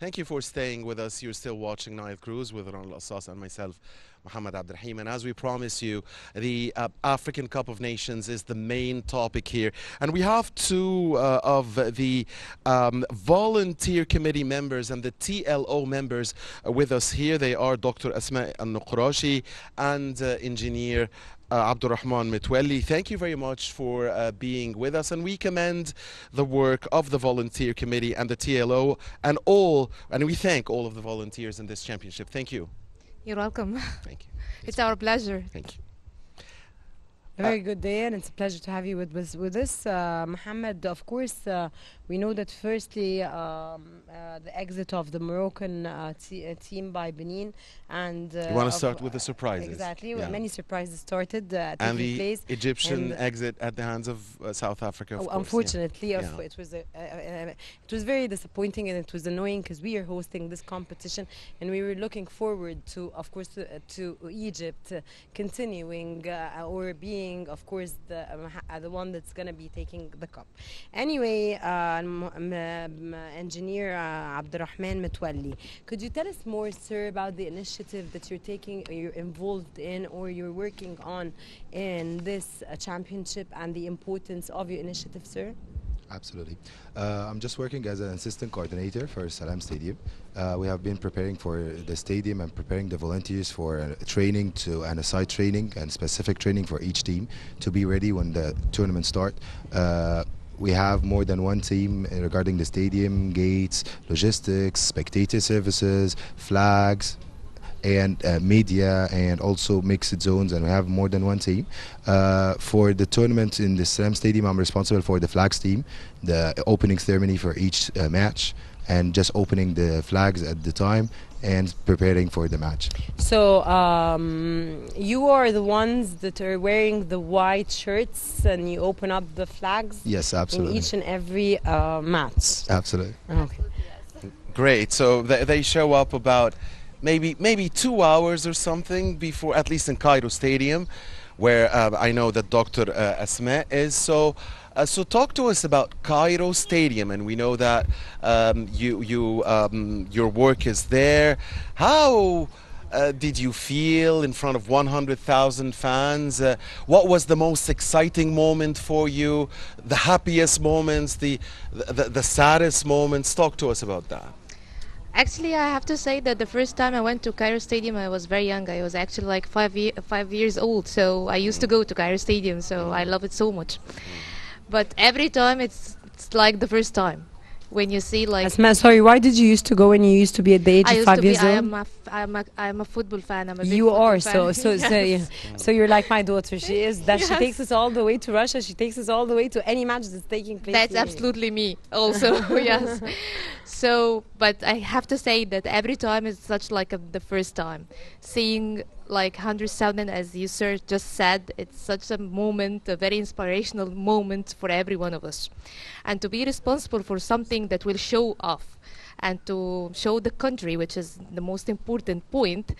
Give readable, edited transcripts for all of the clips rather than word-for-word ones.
Thank you for staying with us. You're still watching Nile Cruise with Ron Al and myself, Muhammad Abdurrahim. And as we promised you, the African Cup of Nations is the main topic here. And we have two of the volunteer committee members and the TLO members with us here. They are Dr. Asmaa Al Nokrashi and engineer Abdurrahman Mitwalli. Thank you very much for being with us, and we commend the work of the volunteer committee and the TLO and we thank all of the volunteers in this championship. Thank you. You're welcome. Thank you. It's our pleasure. Thank you. A very good day, and it's a pleasure to have you with us. Mohammed, of course, we know that firstly the exit of the Moroccan team by Benin, and you want to start with the surprises. Exactly, yeah. Many surprises started and the place. Egyptian exit at the hands of South Africa. Of course, unfortunately, yeah. It was very disappointing, and it was annoying because we are hosting this competition, and we were looking forward to, of course, to Egypt continuing or being, of course, the one that's going to be taking the cup. Anyway, engineer Abdurrahman Mitwalli, could you tell us more, sir, about the initiative that you're taking, or you're involved in, or you're working on in this championship, and the importance of your initiative, sir? Absolutely. I'm just working as an assistant coordinator for Salam Stadium. We have been preparing for the stadium and preparing the volunteers for training and a site training and specific training for each team to be ready when the tournament starts. We have more than one team regarding the stadium, gates, logistics, spectator services, flags, and media, and also mixed zones, and we have more than one team. For the tournament in the Salam Stadium, I'm responsible for the flags team, the opening ceremony for each match, and just opening the flags at the time and preparing for the match. So you are the ones that are wearing the white shirts, and you open up the flags? Yes, absolutely. In each and every match? Absolutely. Okay. Great. So they show up about maybe 2 hours or something before, at least in Cairo Stadium, where I know that Dr. Asmaa is. So talk to us about Cairo Stadium, and we know that your work is there. How did you feel in front of 100,000 fans? What was the most exciting moment for you? The happiest moments, the saddest moments? Talk to us about that. Actually, I have to say that the first time I went to Cairo Stadium, I was very young. I was actually like 5 years old. So I used to go to Cairo Stadium. So I love it so much. But every time it's like the first time. When you see like... Asmaa, sorry, why did you used to go when you used to be at the age of 5 years old? I'm a football fan. I'm a big You are, fan. so you're like my daughter. She is, that Yes. she takes us all the way to Russia. She takes us all the way to any match that's taking place. That's here. absolutely me also. Yes. So, but I have to say that every time is such like the first time. Seeing like 100,000, as you sir just said, it's such a moment, a very inspirational moment for every one of us. And to be responsible for something that will show off and to show the country, which is the most important point,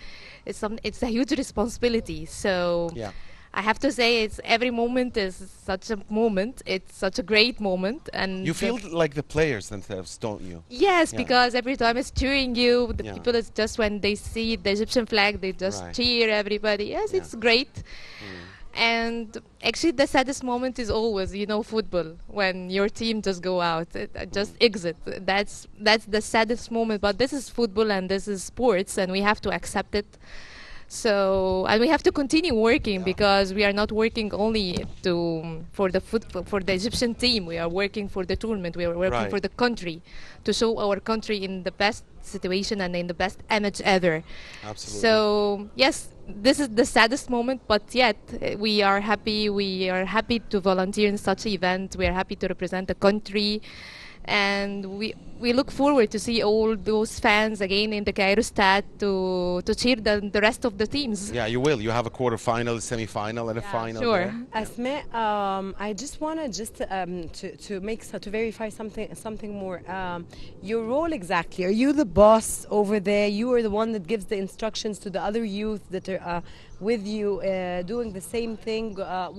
it's a huge responsibility. So Yeah. I have to say, it's every moment is such a moment. It's such a great moment, and You feel like the players themselves, don't you? yes, Yeah. because every time it's cheering you. The Yeah. people is just when they see the Egyptian flag, they just Right. cheer everybody. Yes, Yeah. it's great. And actually, the saddest moment is always, football, when your team just go out, just exit. That's the saddest moment. But this is football, and this is sports, and we have to accept it. So, and we have to continue working, because we are not working only for the Egyptian team. We are working for the tournament. We are working Right. for the country, to show our country in the best situation and in the best image ever. Absolutely. So yes, this is the saddest moment, but yet we are happy. We are happy to volunteer in such an event. We are happy to represent the country. And we look forward to see all those fans again in the Cairo Stad to cheer the rest of the teams. Yeah, you will. You have a quarter-final, semi-final, and a final. sure. there. Asmaa, I just want to verify something more. Your role exactly? Are you the boss over there? You are the one that gives the instructions to the other youth that are with you doing the same thing.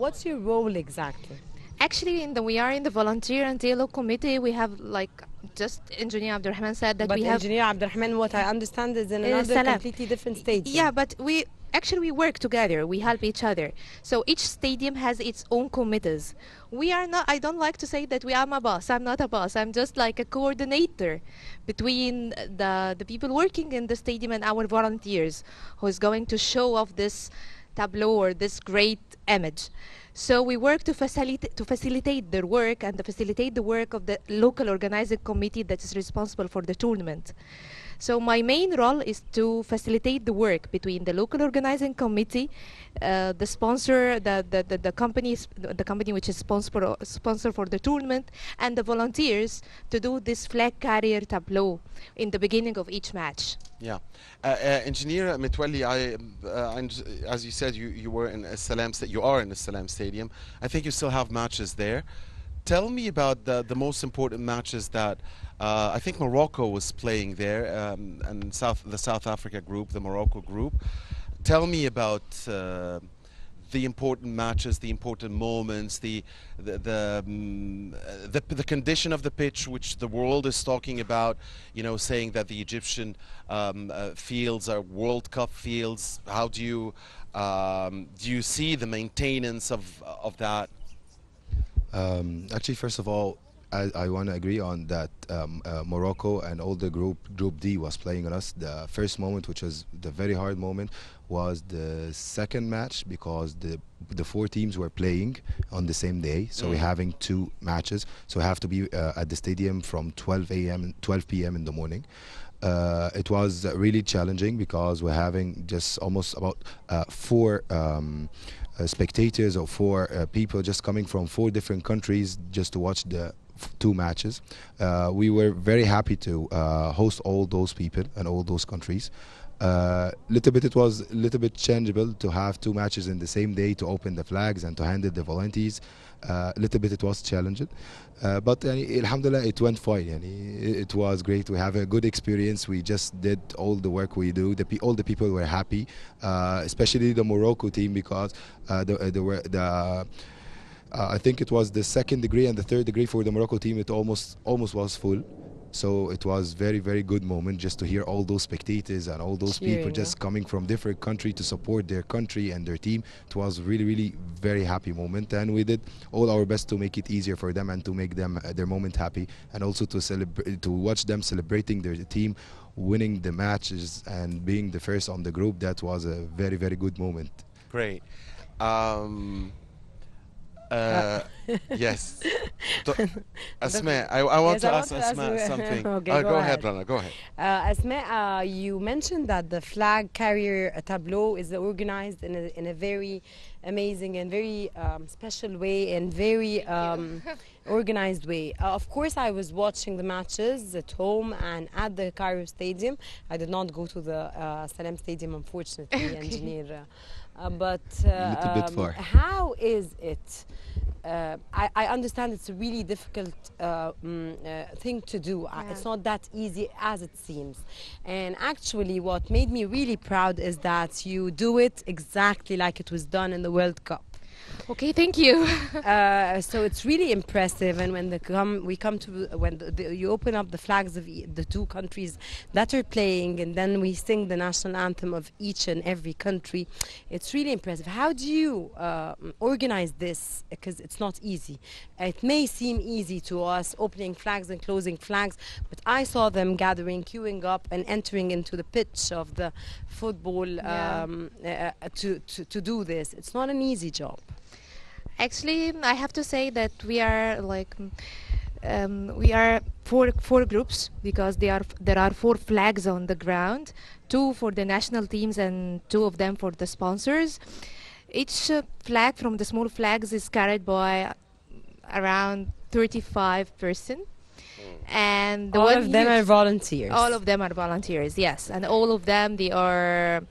What's your role exactly? Actually, we are in the volunteer and dialogue committee. We have like just Engineer Abdurrahman said that But we have Engineer Abdurrahman, what I understand, is in another Salam. completely different state. Yeah, but we actually we work together. We help each other. So each stadium has its own committees. We are not. I don't like to say that we are a boss. I'm not a boss. I'm just like a coordinator between the people working in the stadium and our volunteers, who is going to show off this tableau or this great image. So we work to facilitate their work and to facilitate the work of the local organizing committee that is responsible for the tournament. So my main role is to facilitate the work between the local organizing committee, the sponsor, the company which is sponsor for the tournament, and the volunteers to do this flag carrier tableau in the beginning of each match. Yeah, Engineer Mitwalli, as you said, you were in Salam. You are in the Salam Stadium. I think you still have matches there. Tell me about the most important matches that I think Morocco was playing there, and the South Africa group, the Morocco group. Tell me about the important matches, the important moments, the condition of the pitch, which the world is talking about. You know, saying that the Egyptian fields are World Cup fields. How do you see the maintenance of that? Actually, first of all, I want to agree on that. Morocco and all the group D was playing on us. The first moment, which was the very hard moment, was the second match, because the four teams were playing on the same day. So we're having two matches. So we have to be at the stadium from 12 p.m. in the morning. It was really challenging because we're having just almost about four spectators or four people just coming from four different countries just to watch the two matches. We were very happy to host all those people and all those countries. It was a little bit changeable to have two matches in the same day, to open the flags and to handle the volunteers. It was challenging, but alhamdulillah, it went fine. It was great. We have a good experience. We just did all the work we do. All the people were happy, especially the Morocco team, because I think it was the second degree and the third degree for the Morocco team. It almost was full. So it was very, very good moment just to hear all those spectators and all those people just coming from different country to support their country and their team. It was really, really very happy moment, and we did all our best to make it easier for them and to make them their moment happy, and also to watch them celebrating their team winning the matches and being the first on the group. That was a very, very good moment. Great. Yes. Asmaa, I want to ask Asmaa something. Okay, go ahead, Rana, go ahead. Asmaa, you mentioned that the flag carrier tableau is organized in a very amazing and very special way and very organized way. Of course, I was watching the matches at home and at the Cairo Stadium. I did not go to the Salam Stadium, unfortunately, Engineer. But a little bit far. How is it? I understand it's a really difficult thing to do. It's not that easy as it seems. And actually, what made me really proud is that you do it exactly like it was done in the World Cup. Okay, thank you. So it's really impressive, and when you open up the flags of the two countries that are playing, and then we sing the national anthem of each and every country, it's really impressive. How do you organize this? Because it's not easy. It may seem easy to us, opening flags and closing flags, but I saw them gathering, queuing up, and entering into the pitch of the football to do this. It's not an easy job. Actually, I have to say that we are like we are four groups, because there are four flags on the ground, two for the national teams and two of them for the sponsors. Each flag from the small flags is carried by around 35%. And all of them are volunteers. All of them are volunteers, yes, and all of them, they are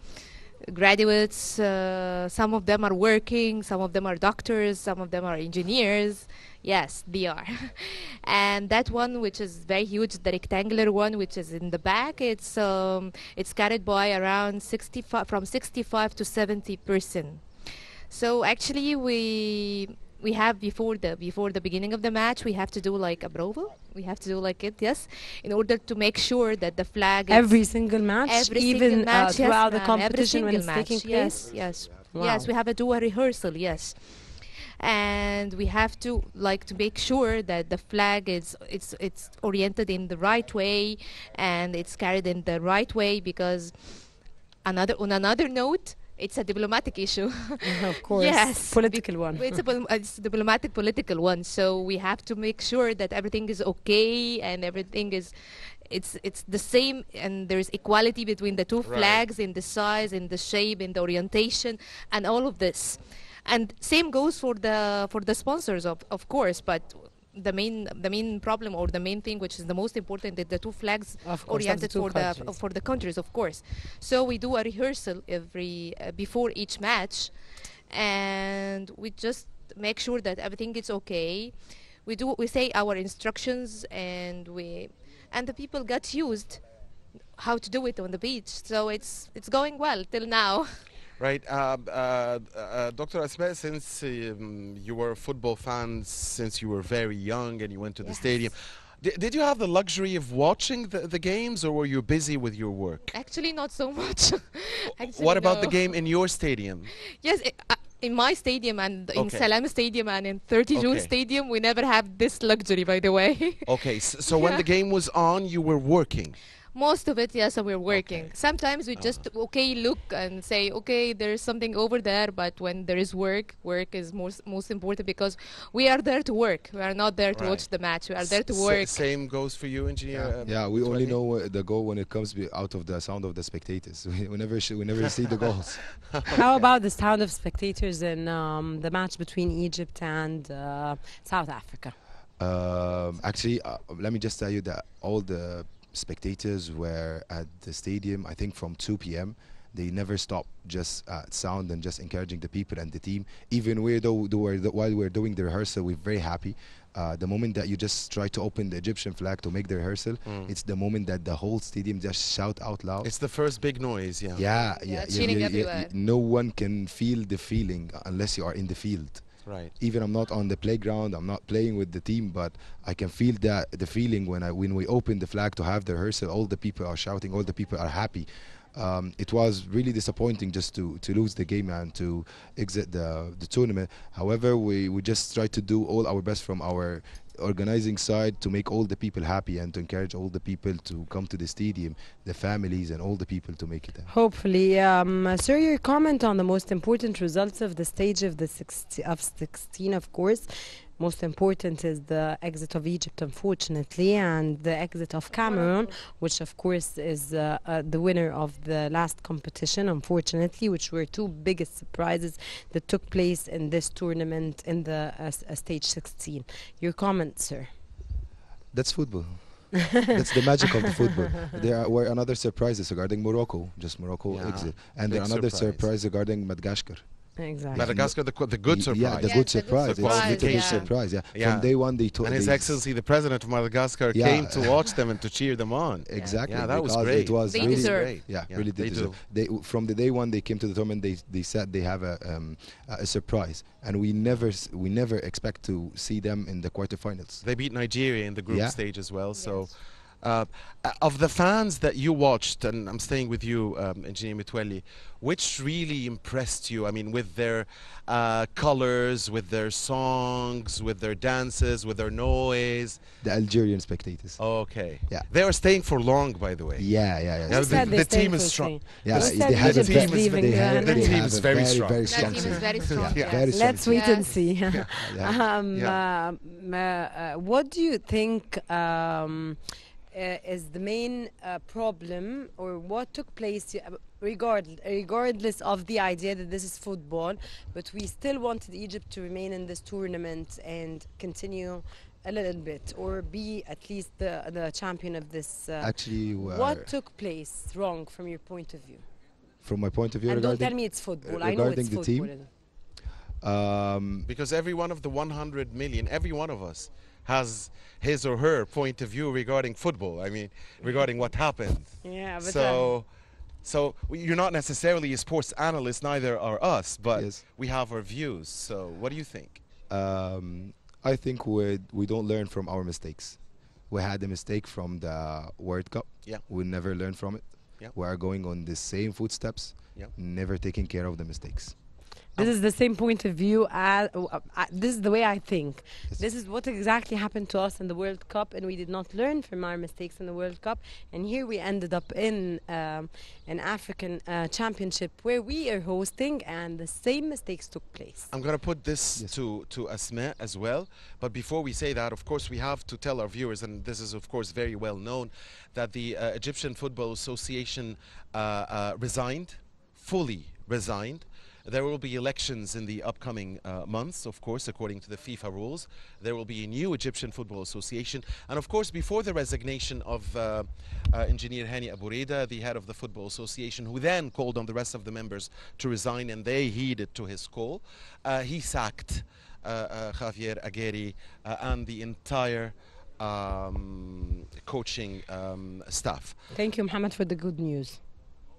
graduates. Some of them are working, some of them are doctors, some of them are engineers. Yes, they are. And that one, which is very huge, the rectangular one, which is in the back, it's carried by around 65 to 70%. So actually, we have before the beginning of the match, we have to do like a prova. We have to do like it, yes, in order to make sure that the flag Every single match, every even single match, throughout the yes, ma'am, every competition when single it's match. taking place. Yes, yes, Wow. yes. We have to do a rehearsal, yes, and we have to like to make sure that the flag is it's oriented in the right way and it's carried in the right way, because on another note, it's a diplomatic issue. Of course, Yes, political one. it's a diplomatic political one, so we have to make sure that everything is okay and everything is it's the same, and there's equality between the two Right. flags in the size, in the shape, in the orientation, and all of this. And same goes for the sponsors, of course, but the main problem, or the main thing which is the most important, is the two flags Of course, of the oriented two countries. for the countries, of course. So we do a rehearsal every before each match, and we just make sure that everything is okay. We say our instructions, and the people get used how to do it on the beach. So it's going well till now. Right. Dr. Asmaa, since you were a football fan since you were very young and you went to the Yes. stadium, did you have the luxury of watching the games, or were you busy with your work? Actually, not so much. Actually, What about the no. game in your stadium? Yes, in my stadium and in Okay. Salam Stadium and in 30 June Okay. Stadium, we never have this luxury, by the way. Okay, so when the game was on, you were working. Most of it, yes, we're working. Okay. Sometimes we just look and say, okay, there's something over there. But when there is work is most important, because we are there to work. We are not there to Right. watch the match. We are there to work. Same goes for you, engineer. Yeah, we only Twelve? know the goal when it comes out of the sound of the spectators. We never see the goals. How about the sound of spectators in the match between Egypt and South Africa? Actually, let me just tell you that all the spectators were at the stadium, I think from 2 p.m. They never stopped just sound and just encouraging the people and the team. Even while we're doing the rehearsal, we're very happy. The moment that you just try to open the Egyptian flag to make the rehearsal, it's the moment that the whole stadium just shout out loud. It's the first big noise, yeah. Yeah, cheering everywhere. No one can feel the feeling unless you are in the field. Right. Even I'm not on the playground, I'm not playing with the team, but I can feel the feeling when we open the flag to have the rehearsal. All the people are shouting, all the people are happy. It was really disappointing just to lose the game and to exit the tournament. However, we just try to do all our best from our organizing side to make all the people happy and to encourage all the people to come to the stadium, the families and all the people to make it happen. Hopefully. Sir, your comment on the most important results of the stage of the 16, of course. Most important is the exit of Egypt, unfortunately, and the exit of Cameroon, which of course is the winner of the last competition, unfortunately, which were two biggest surprises that took place in this tournament in the stage 16. Your comment, sir? That's football. That's the magic of the football. There were another surprises regarding Morocco, just Morocco Yeah, exit, and big there another surprise. surprise regarding Madagascar. Exactly. Madagascar, the good surprise. Yeah, the Yes, good the good surprise. It's surprise, little bit yeah. surprise. Yeah. Yeah. From day one, they told. And His Excellency, the President of Madagascar, Yeah. came to watch them and to cheer them on. Exactly. Yeah, that was because great. It was They really deserve. great. Yeah, Yeah, really they did deserve. They from the day one they came to the tournament. They said they have a surprise, and we never expect to see them in the quarterfinals. They beat Nigeria in the group Yeah. stage as well. So, of the fans that you watched, and I'm staying with you, Engineer Mitwelli, which really impressed you? I mean, with their colors, with their songs, with their dances, with their noise. The Algerian spectators. Okay. Yeah. They are staying for long, by the way. Yeah. Yeah, Who the- said the they're staying team is for strong. staying? Yeah, Who they said have Egypt a is team is- leaving they have- the Nile? team is very strong. Very That strong. team is team. very strong. Yeah. Yes. Very strong Let's team. wait and Yes. see. Yeah. What do you think is the main problem, or what took place, regardless of the idea that this is football, but we still wanted Egypt to remain in this tournament and continue a little bit, or be at least the champion of this. Actually, What took place wrong from your point of view? from my point of view, And don't regarding tell me it's football. I know it's regarding the team? football. Because every one of the 100 million, every one of us has his or her point of view regarding football. I mean, regarding what happened. Yeah, but So you're not necessarily a sports analyst, neither are us, but Yes. we have our views. So what do you think? I think we don't learn from our mistakes. We had a mistake from the World Cup. Yeah. We never learn from it. Yeah. We are going on the same footsteps. Yeah. Never taking care of the mistakes. This is the same point of view as this is the way I think. Yes. This is what exactly happened to us in the World Cup, and we did not learn from our mistakes in the World Cup. And here we ended up in an African championship where we are hosting, and the same mistakes took place. I'm going to put this Yes. to Asmaa as well. But before we say that, of course, we have to tell our viewers, and this is, of course, very well known, that the Egyptian Football Association resigned, fully resigned. There will be elections in the upcoming months, of course, according to the FIFA rules. There will be a new Egyptian Football Association. And of course, before the resignation of Engineer Hani Abu Reda, the head of the Football Association, who then called on the rest of the members to resign, and they heeded to his call, he sacked Javier Aguirre and the entire coaching staff. Thank you, Mohammed, for the good news.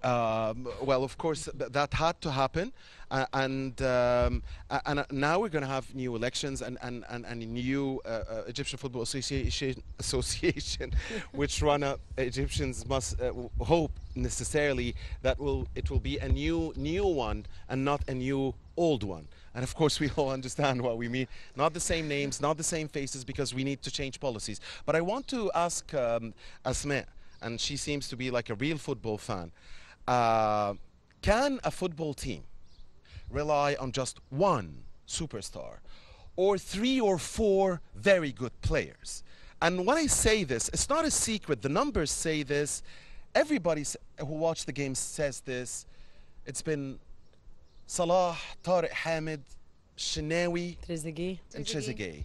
Well, of course, that had to happen, and now we're going to have new elections and a new Egyptian Football Association, which run Egyptians must hope necessarily that it will be a new one and not a new old one. And of course, we all understand what we mean. Not the same names, not the same faces, because we need to change policies. But I want to ask Asmaa, and she seems to be like a real football fan. Can a football team rely on just one superstar or 3 or 4 very good players? And when I say this, it's not a secret. The numbers say this. Everybody who watched the game says this. It's been Salah, Tariq Hamid, Shenawi, Trezeguet. and Trezeguet.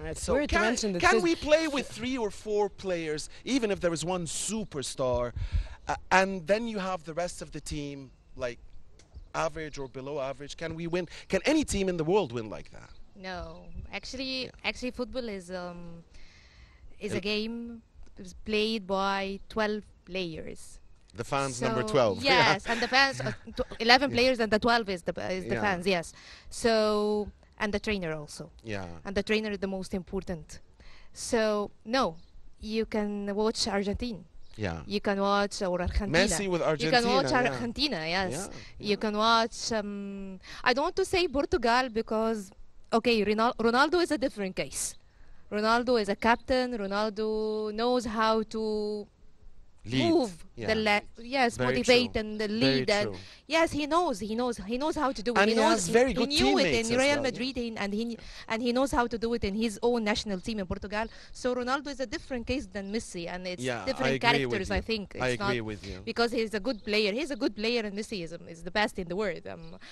It's So weird to mention that can we play with 3 or 4 players, even if there is one superstar, and then you have the rest of the team like average or below average? Can we win? Can any team in the world win like that? No, actually, football is a game played by 12 players. The fans So, number 12. Yes, and the fans 11 players, and the 12 is the Yeah. fans. Yes, so and the trainer also, Yeah. and the trainer is the most important. So no, you can watch Argentina. Yeah. You can watch or Argentina. Messi with Argentina. You can watch yeah. Argentina, yes. Yeah, You can watch. I don't want to say Portugal because, okay, Ronaldo is a different case. Ronaldo is a captain. Ronaldo knows how to Lead. move, Yeah. yes, Very motivate true. and Very lead. And true. yes, he knows how to do it. And he knows has very good he knew it teammates in as Real well, Madrid, and he knows how to do it in his own national team in Portugal. So Ronaldo is a different case than Messi, and it's Yeah, I different agree with characters. you. I think I it's agree not with you. because he's a good player. He's a good player, and Messi is the best in the world.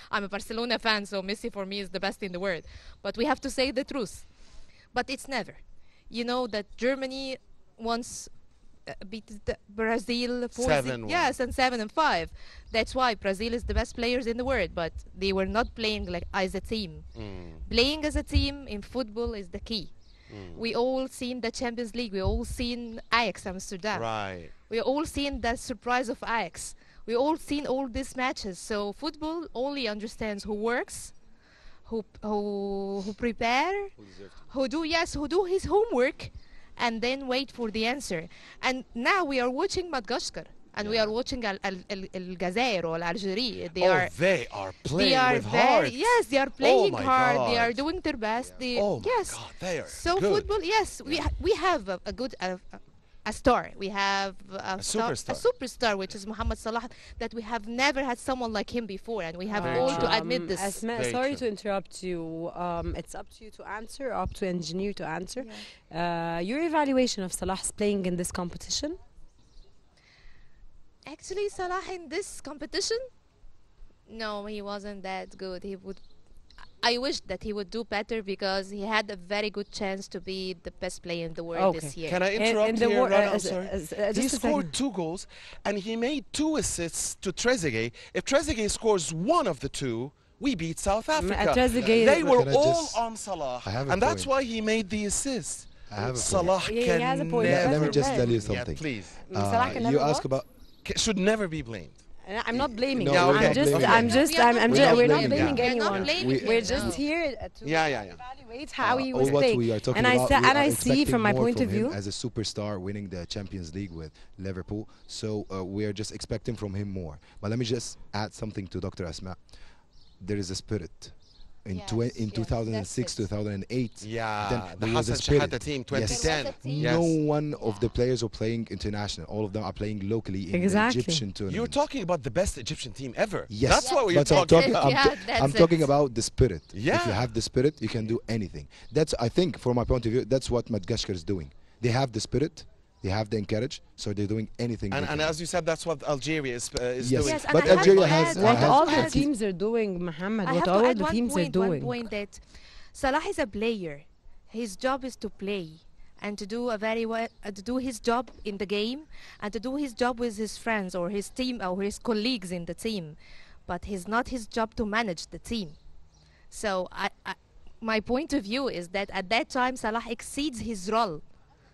I'm a Barcelona fan, so Messi for me is the best in the world. But we have to say the truth. But it's never. You know that Germany once beat Brazil 7-1. yes, and 7-5. That's why Brazil is the best players in the world, but they were not playing like as a team. Playing as a team in football is the key. We all seen the Champions League. We all seen Ajax Amsterdam. Right. We all seen the surprise of Ajax. We all seen all these matches. So football only understands who works, who prepare, who do his homework, and then wait for the answer. And now we are watching Madagascar, and we are watching Aljazair or Algeria. They are playing with heart. yes, they are playing my hard. They God. are doing their best. They, Oh my yes. God, they are So good. football, yes, we have a good a star. We have a superstar, which is Mohamed Salah, that we have never had someone like him before, and we have Very all true. to admit this. Asmaa, Very sorry true. to interrupt you. It's up to you to answer, up to engineer to answer. Your evaluation of Salah's playing in this competition? Actually, Salah in this competition, no, he wasn't that good. I wish that he would do better because he had a very good chance to be the best player in the world this year. Can I And- interrupt and the here, war- Rana? I'm as- sorry. just He a scored second. 2 goals, and he made 2 assists to Trezeguet. If Trezeguet scores 1 of the 2, we beat South Africa. Trezeguet- They were Can I all just- on Salah, I have a and that's point. why he made the assist. I have a point. Salah Yeah, he can has a point. never Let me just Never tell you Yeah, something. please. Salah can You never ask what? about Should never be blamed. I'm not blaming. No, Yeah, we're okay. I'm just, blaming. I'm just, We are not we're not blaming blaming him. We're not anyone. blaming We- him, We're no. just here to Yeah, yeah, yeah. evaluate how he all was what playing. we are talking And I about, sa- we and are I see expecting from my more point from of him view. as a superstar winning the Champions League with Liverpool. So we are just expecting from him more. But let me just add something to Dr. Asma. There is a spirit. In, Yes, in yes, 2006, that's it. 2008, Yeah, then the there was a Hassan spirit. Shahata team, Yes. 2010. There was a team. Yes. No one of the players are playing international. All of them are playing locally in Exactly. the Egyptian tournament. You're talking about the best Egyptian team ever. Yes, That's what we're but I'm talking talking. about. Yeah, that's I'm talking it. about the spirit. If you Yeah. have the spirit, you can do anything. That's, I think, from my point of view, that's what Madagascar is doing. They have the spirit, they have the encourage, so they're doing anything. And they can. as you said, that's what Algeria is Yes. doing. Yes, and But I have Algeria to has- add- What has- all has- the teams are doing, Muhammad. I What have to all add the one teams are point, one doing. point that Salah is a player. His job is to play and to do to do his job in the game and to do his job with his friends or his team or his colleagues in the team. But it's not his job to manage the team. So my point of view is that at that time Salah exceeds his role.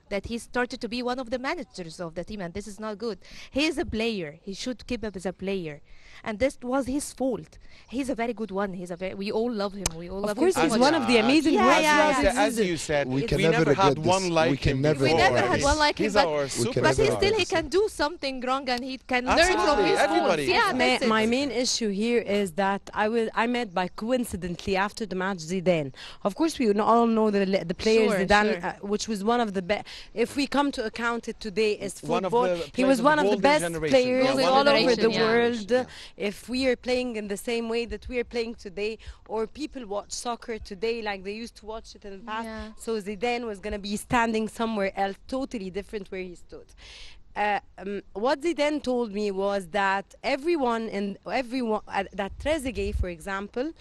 That he started to be one of the managers of the team, and this is not good. He is a player. He should keep up as a player, and this was his fault. He's a very good one. We all love him. We all Of love course, him so he's much. one of the amazing Yeah, players yeah, throughout yeah. the As season. you said, We can we never never had regret this. one like We can him never before. We never regret had this. one like him, He's but- our We can super But never he star. still regret he this. can do something wrong and he can learn from Absolutely, his everybody. faults. Yeah, that's it. My main issue here is that I met by coincidentally after the match Zidane. Of course, we all know the players Sure, Zidane, sure. which was one of the best. If we come to account it today, is One of football. the He players was of one the of the golden best generation. players Yeah, Golden all over generation, the yeah. world. Yeah. If we are playing in the same way that we are playing today, or people watch soccer today like they used to watch it in the past, Yeah. so Zidane was gonna be standing somewhere else, totally different where he stood. What Zidane told me was that everyone that Trezeguet, for example,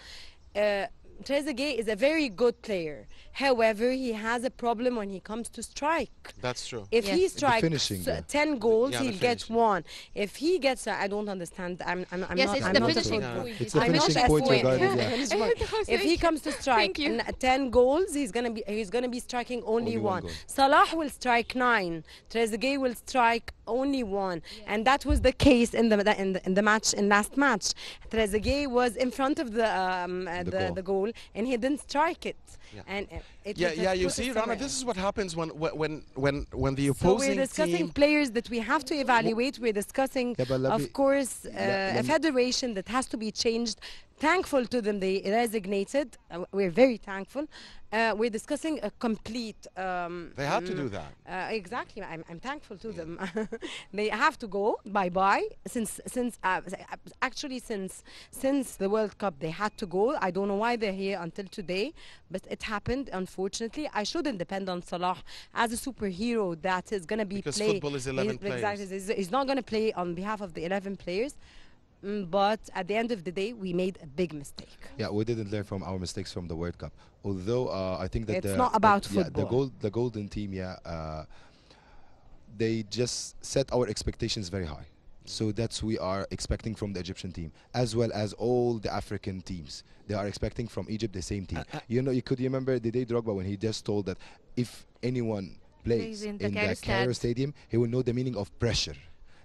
Trezeguet is a very good player. However, he has a problem when he comes to strike. That's true. If he Yes. The strikes finishing, yeah. 10 goals, Yeah, the he'll get finishing. 1. If he gets, I don't understand. I'm Yes, not. it's I'm the not a finishing football. point. It's the I'm not finishing a point point. regarding, yeah. Finish point. If he comes to strike Thank you. 10 goals, he's gonna be striking only Only one one. goal. Salah will strike 9. Trezeguet will strike only 1, and that was the case in the match in last match. Trezeguet was in front of the goal, and he didn't strike it. Yeah. And it Yeah, was yeah. like You put see, it Rana, somewhere this else. is what happens when the So opposing we're discussing team. players that we have to evaluate. We're discussing, Yeah, but let of me- course, let a me- federation that has to be changed. Thankful to them, they resignated. We're very thankful. We're discussing a complete. They had to do that. Exactly, I'm thankful to them. They have to go. Bye bye. Actually since the World Cup, they had to go. I don't know why they're here until today, but it happened. Unfortunately, I shouldn't depend on Salah as a superhero that is gonna be Because play. football is 11 players. Exactly, he's not gonna play on behalf of the 11 players. But at the end of the day, we made a big mistake. Yeah, we didn't learn from our mistakes from the World Cup. Although I think that It's not about football. the golden team, they just set our expectations very high. So that's we are expecting from the Egyptian team, as well as all the African teams. They are expecting from Egypt the same team. You know, you could remember the day Drogba when he just told that if anyone plays in in the the Cairo Stad. Stadium, he will know the meaning of pressure.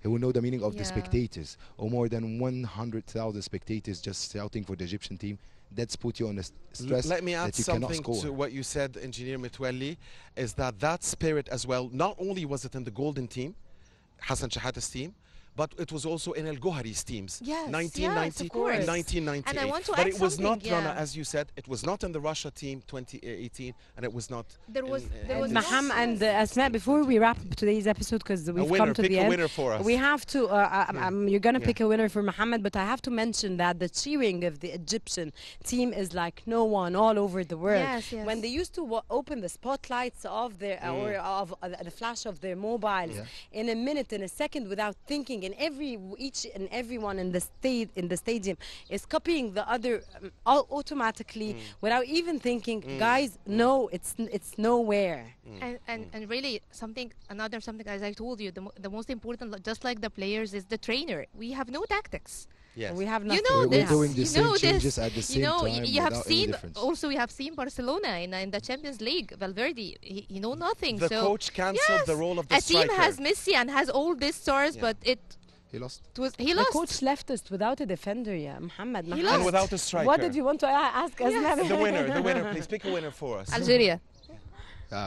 He will know the meaning of the Yeah. spectators, or more than 100,000 spectators just shouting for the Egyptian team. That's put you on a stress Let me add that you cannot something score. to what you said, Engineer Mitwelli, is that spirit as well, not only was it in the golden team, Hassan Shahata's team, but it was also in El Gohari's teams. Yes, 1990 yes, of course. and 1998. And I want to but add it was not, something, Rana, yeah. as you said, it was not in the Russia team 2018, and it was not. There was- in, there was this- Maham and Asma, before we wrap up today's episode, because we've winner, come to pick the a end, winner for us. we have to. You're gonna Yeah. pick a winner for Mohammed, but I have to mention that the cheering of the Egyptian team is like no one all over the world. Yes, yes. When they used to open the spotlights of their or of the flash of their mobiles Yeah. in a minute, in a second, without thinking, and each and everyone in the stadium is copying the other all automatically without even thinking. Guys, no, it's nowhere. And really another something, as I told you, the most important, just like the players, is the trainer. We have no tactics. Yes. We have You nothing. know We're this. doing the you same know changes this. at the You same know, time you have without any seen difference. also. You have seen Barcelona in the Champions League. Valverde, he know nothing. The so coach cancelled the role of the a team striker. has Messi and has all these stars, Yeah. but He lost. He The lost. coach left us without a defender, yeah, Muhammad. He And lost. without a striker. What did you want to ask Asmaa? The winner, please pick a winner for us. Algeria.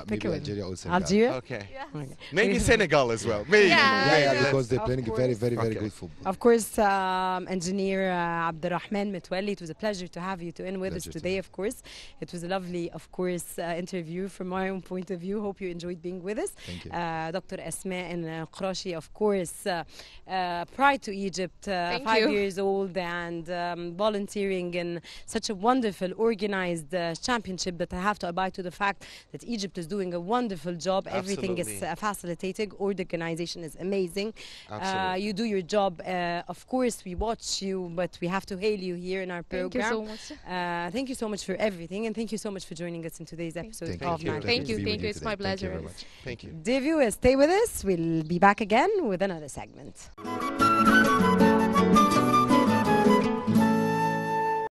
Maybe a winner. Algeria or Senegal. Algeria? Okay. Okay. Maybe Senegal as well. Maybe. Yeah, maybe. Because they're Of playing course. very Okay. good football. Of course, Engineer Abdurrahman Metwali, it was a pleasure to have you in with us Pleasure to today, me. of course. It was a lovely, of course, interview from my own point of view. Hope you enjoyed being with us. Thank you. Dr. Asmaa Al Nokrashi, of course, pride to Egypt, Thank 5 you. years old and volunteering in such a wonderful, organized championship that I have to abide to the fact that Egypt is doing a wonderful job. Everything is Absolutely. facilitating. Organization is amazing. Absolutely. You do your job. Of course, we watch you, but we have to hail you here in our Thank you program. so much. Thank you so much for everything, and thank you so much for joining us in today's episode Thank of you. Nile Thank you. Cruise. to be Thank with you. It's today. my Thank you pleasure. very much. Thank you. Dear viewers, stay with us. We'll be back again with another segment.